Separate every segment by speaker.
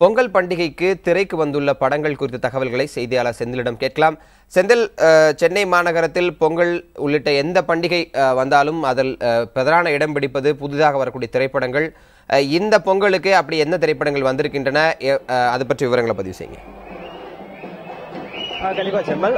Speaker 1: பொங்கல் பண்டிகைக்கு திரைக்கு வந்துள்ள படங்கள் குறித்த தகவல்களை செய்தியாளர் செந்திலிடம் கேட்கலாம். செந்தில், சென்னை மாநகரத்தில் பொங்கல் உள்ளிட்ட எந்த பண்டிகை வந்தாலும் அதில் பிரதான இடம் பிடிப்பது புதிதாக வரக்கூடிய திரைப்படங்கள். இந்த பொங்கலுக்கு அப்படி என்ன திரைப்படங்கள் வந்திருக்கின்றன, அது பற்றி விவரங்களை பதிவு செய்யுங்க.
Speaker 2: கண்டிப்பா செம்மல்,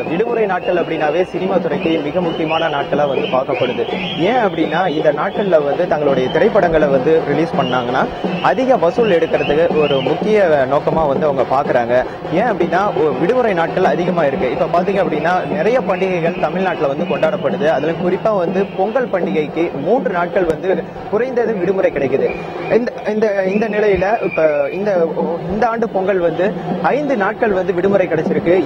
Speaker 2: விடுமுறை நாட்கள் அப்படின்னாவே சினிமா துறைக்கு மிக முக்கியமான நாட்களா பார்க்கப்படுது. ஏன் அப்படின்னா இந்த நாட்கள்ல தங்களுடைய திரைப்படங்களை ரிலீஸ் பண்ணாங்கன்னா அதிக வசூல் எடுக்கிறதுக்கு ஒரு முக்கிய நோக்கமா அவங்க பாக்குறாங்க. ஏன் அப்படின்னா விடுமுறை நாட்கள் அதிகமா இருக்கு. இப்ப பாத்தீங்க அப்படின்னா நிறைய பண்டிகைகள் தமிழ்நாட்டில் கொண்டாடப்படுது. அதுல குறிப்பா பொங்கல் பண்டிகைக்கு 3 நாட்கள் குறைந்தது விடுமுறை கிடைக்குது. இந்த நிலையில இப்ப இந்த ஆண்டு பொங்கல் 5 நாட்கள் விடுமுறை கிடைச்சிருக்கு.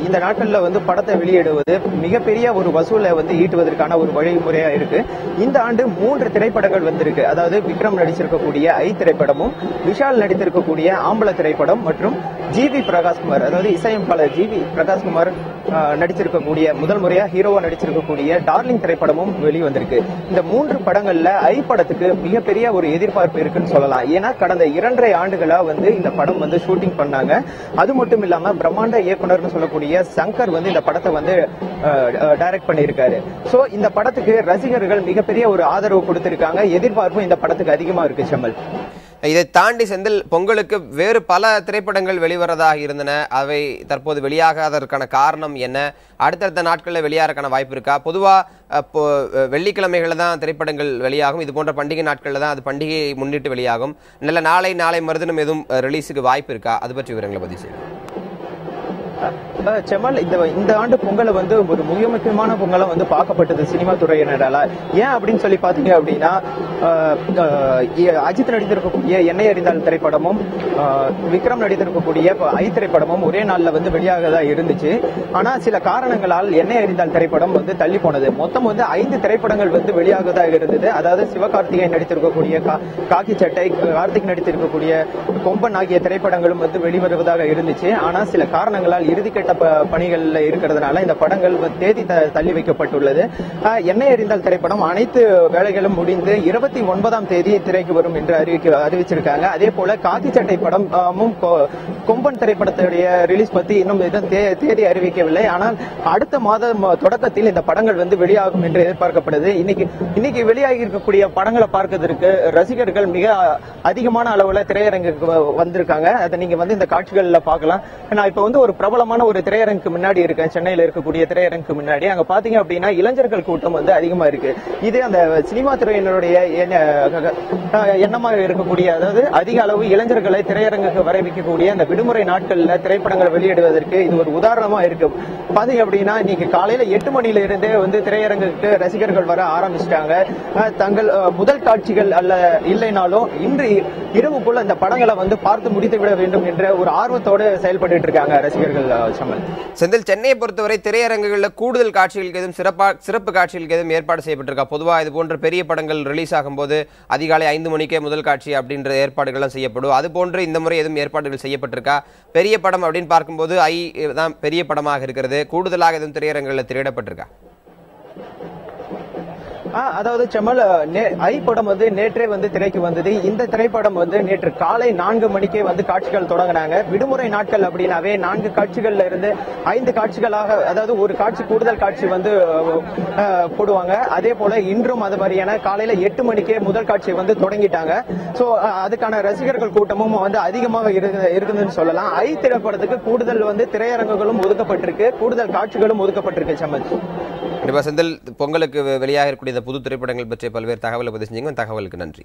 Speaker 2: இந்த நாட்கள்ல படத்தை வெளியிடுவது மிகப்பெரிய ஒரு வசூலை ஈட்டுவதற்கான ஒரு வழிமுறையா இருக்கு. இந்த ஆண்டு 3 திரைப்படங்கள் வந்திருக்கு. அதாவது விக்ரம் நடிச்சிருக்கக்கூடிய ஐ திரைப்படமும், விஷால் நடித்திருக்கக்கூடிய ஆம்பள திரைப்படம் மற்றும் ஜிவி பிரகாஷ்குமார், அதாவது இசையமைப்பாளர் ஜிவி பிரகாஷ்குமார் நடிச்சிருக்கக்கூடிய முதல் முறையா ஹீரோவா நடிச்சிருக்கக்கூடிய டார்லிங் திரைப்படமும் வெளிவந்திருக்கு. இந்த 3 படங்கள்ல ஐ படத்துக்கு மிகப்பெரிய ஒரு எதிர்பார்ப்பு இருக்குன்னு சொல்லலாம். ஏன்னா கடந்த 2.5 ஆண்டுகளா இந்த படம் ஷூட்டிங் பண்ணாங்க. அது மட்டும் இல்லாம பிரம்மாண்ட இயக்குனர் சொல்லக்கூடிய சங்கர் இந்த படத்தை டைரக்ட் பண்ணியிருக்காரு. சோ இந்த படத்துக்கு ரசிகர்கள் மிகப்பெரிய ஒரு ஆதரவு கொடுத்திருக்காங்க. எதிர்பார்ப்பும் இந்த படத்துக்கு அதிகமா இருக்கு. செம்மல்,
Speaker 1: இதை தாண்டி செந்தில், பொங்கலுக்கு வேறு பல திரைப்படங்கள் வெளிவரதாக இருந்தன. அவை தற்போது வெளியாகாததற்கான காரணம் என்ன? அடுத்தடுத்த நாட்களில் வெளியாகிறதுக்கான வாய்ப்பு இருக்கா? பொதுவாக வெள்ளிக்கிழமைகளில் தான் திரைப்படங்கள் வெளியாகும். இது போன்ற பண்டிகை நாட்களில் தான் அது பண்டிகையை முன்னிட்டு வெளியாகும். நாளை மறுதினம் எதுவும் ரிலீஸுக்கு வாய்ப்பு இருக்கா? அது பற்றி விவரங்களை பதிவு செய்யுங்க.
Speaker 2: செம்மல், இந்த ஆண்டு பொங்கலை ஒரு மிக முக்கியமான பொங்கலா பார்க்கப்பட்டது சினிமா துறையினரால. ஏன் அப்படின்னு சொல்லி பாத்தீங்க அப்படின்னா அஜித் நடித்திருக்கக்கூடிய என்னை அறிந்தால் திரைப்படமும் விக்ரம் நடித்திருக்கக்கூடிய ஐ திரைப்படமும் ஒரே நாள்ல வெளியாக தான் இருந்துச்சு. ஆனா சில காரணங்களால் என்னை அறிந்தால் திரைப்படம் தள்ளி போனது. மொத்தம் 5 திரைப்படங்கள் வெளியாக தான் இருந்தது. அதாவது சிவகார்த்திகேயன் நடித்திருக்கக்கூடிய காக்கி சட்டை, கார்த்திக் நடித்திருக்கக்கூடிய கொம்பன் ஆகிய திரைப்படங்களும் வெளிவருவதாக இருந்துச்சு. ஆனா சில காரணங்களால் இறுதிக்கட்ட பணிகள்ல இருக்கிறதுனால இந்த படங்கள் தேதி தள்ளி வைக்கப்பட்டுள்ளது. என்னை அறிந்தால் திரைப்படம் அனைத்து வேலைகளும் முடிந்து 29ஆம் தேதி திரைக்கு வரும் என்று அறிவிச்சிருக்காங்க. அதே போல காக்கி சட்டை படமும் கொம்பன் திரைப்படத்துடைய ரிலீஸ் பத்தி இன்னும் தேதி அறிவிக்கவில்லை. ஆனால் அடுத்த மாதம் தொடக்கத்தில் இந்த படங்கள் வெளியாகும் என்று எதிர்பார்க்கப்படுது. இன்னைக்கு வெளியாகி இருக்கக்கூடிய படங்களை பார்க்கறதுக்கு ரசிகர்கள் மிக அதிகமான அளவுல திரையரங்குக்கு வந்திருக்காங்க. அதை நீங்க இந்த காட்சிகள்ல பார்க்கலாம். நான் இப்ப ஒரு பிரபலமான ஒரு திரையரங்குக்கு முன்னாடி இருக்கேன். சென்னையில இருக்கக்கூடிய திரையரங்குக்கு முன்னாடி. அங்க பாத்தீங்க அப்படின்னா இளைஞர்கள் கூட்டம் அதிகமா இருக்கு. இது அந்த சினிமா துறையினருடைய எண்ணமாக இருக்கக்கூடிய, அதாவது அதிக அளவு இளைஞர்களை திரையரங்குக்கு வர வைக்கக்கூடிய அந்த விடுமுறை நாட்கள்ல திரைப்படங்களை வெளியிடுவதற்கு இது ஒரு உதாரணமா இருக்கு. பாத்தீங்க அப்படின்னா இன்னைக்கு காலையில 8 மணில இருந்தே திரையரங்குக்கு ரசிகர்கள் வர ஆரம்பிச்சிட்டாங்க. தங்கள் முதல் காட்சிகள் இல்லைனாலும் இன்று இரவுக்குள்ள இந்த படங்களை பார்த்து முடித்து விட வேண்டும் என்ற ஒரு ஆர்வத்தோடு செயல்பட்டு இருக்காங்க ரசிகர்கள்.
Speaker 1: செந்தில், சென்னையை பொறுத்தவரை திரையரங்குகளில் கூடுதல் காட்சிகளுக்கு எதுவும் சிறப்பு காட்சிகளுக்கு எதுவும் ஏற்பாடு செய்யப்பட்டிருக்கா? பொதுவாக இது போன்ற பெரிய படங்கள் ரிலீஸ் ஆகும்போது அதிகாலை 5 மணிக்கே முதல் காட்சி அப்படின்ற ஏற்பாடுகள்லாம் செய்யப்படும். அது போன்று இந்த முறை எதுவும் ஏற்பாடுகள் செய்யப்பட்டிருக்கா? பெரிய படம் அப்படின்னு பார்க்கும்போது ஐ தான் பெரிய படமாக இருக்கிறது. கூடுதலாக எதுவும் திரையரங்குகளில் திரையிடப்பட்டிருக்கா?
Speaker 2: அதாவது செம்மல், ஐ படம் நேற்றே திரைக்கு வந்தது. இந்த திரைப்படம் நேற்று காலை 4 மணிக்கே காட்சிகள் தொடங்கினாங்க. விடுமுறை நாட்கள் அப்படின்னாவே 4 காட்சிகள்ல இருந்து 5 காட்சிகளாக, அதாவது ஒரு காட்சி கூடுதல் காட்சி போடுவாங்க. அதே போல இன்றும் அது மாதிரியான காலையில 8 மணிக்கே முதல் காட்சி தொடங்கிட்டாங்க. சோ அதுக்கான ரசிகர்கள் கூட்டமும் அதிகமாக இருக்குதுன்னு சொல்லலாம். ஐ திரைப்படத்துக்கு கூடுதல் திரையரங்குகளும் ஒதுக்கப்பட்டிருக்கு, கூடுதல் காட்சிகளும் ஒதுக்கப்பட்டிருக்கு. செம்மல்,
Speaker 1: செந்தில், பொங்கலுக்கு வெளியாக இருக்கக்கூடிய புது திரைப்படங்கள் பற்றிய பல்வேறு தகவலை பதிவு செஞ்சீங்க. தகவலுக்கு நன்றி.